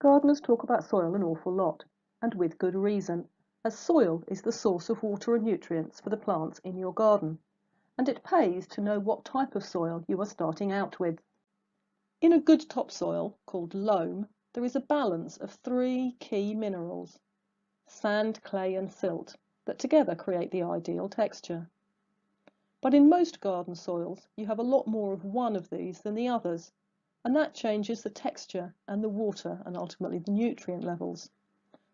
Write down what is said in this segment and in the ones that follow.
Gardeners talk about soil an awful lot, and with good reason, as soil is the source of water and nutrients for the plants in your garden, and it pays to know what type of soil you are starting out with. In a good topsoil, called loam, there is a balance of three key minerals: sand, clay and silt, that together create the ideal texture. But in most garden soils, you have a lot more of one of these than the others, and that changes the texture and the water and ultimately the nutrient levels.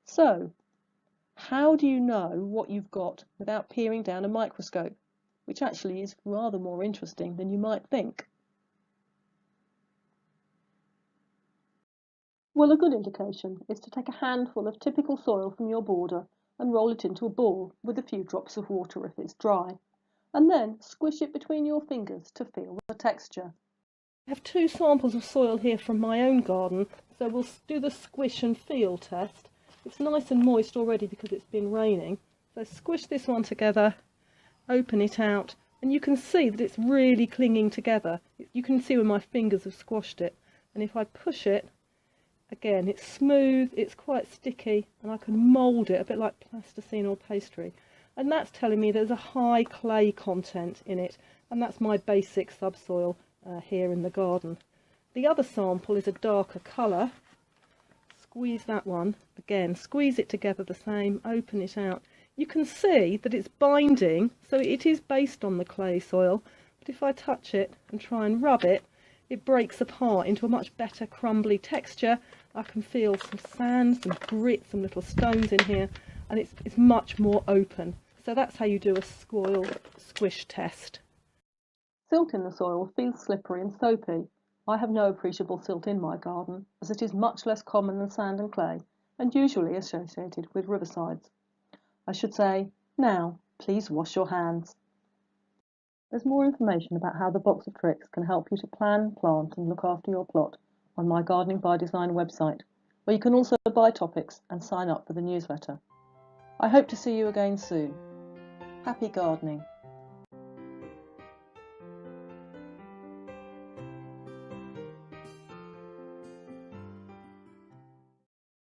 So, how do you know what you've got without peering down a microscope, which actually is rather more interesting than you might think? Well, a good indication is to take a handful of typical soil from your border and roll it into a ball with a few drops of water if it's dry, and then squish it between your fingers to feel the texture. I have two samples of soil here from my own garden, so we'll do the squish and feel test. It's nice and moist already because it's been raining. So squish this one together, open it out, and you can see that it's really clinging together. You can see when my fingers have squashed it, and if I push it, again, it's smooth, it's quite sticky, and I can mould it a bit like plasticine or pastry. And that's telling me there's a high clay content in it, and that's my basic subsoil here in the garden. The other sample is a darker colour. Squeeze that one, again, squeeze it together the same, open it out. You can see that it's binding, so it is based on the clay soil, but if I touch it and try and rub it, it breaks apart into a much better crumbly texture. I can feel some sand, some grit, some little stones in here, and it's much more open. So that's how you do a soil squish test. Silt in the soil feels slippery and soapy. I have no appreciable silt in my garden, as it is much less common than sand and clay, and usually associated with riversides. I should say, now, please wash your hands. There's more information about how the box of tricks can help you to plan, plant and look after your plot on my Gardening by Design website, where you can also buy topics and sign up for the newsletter. I hope to see you again soon. Happy gardening!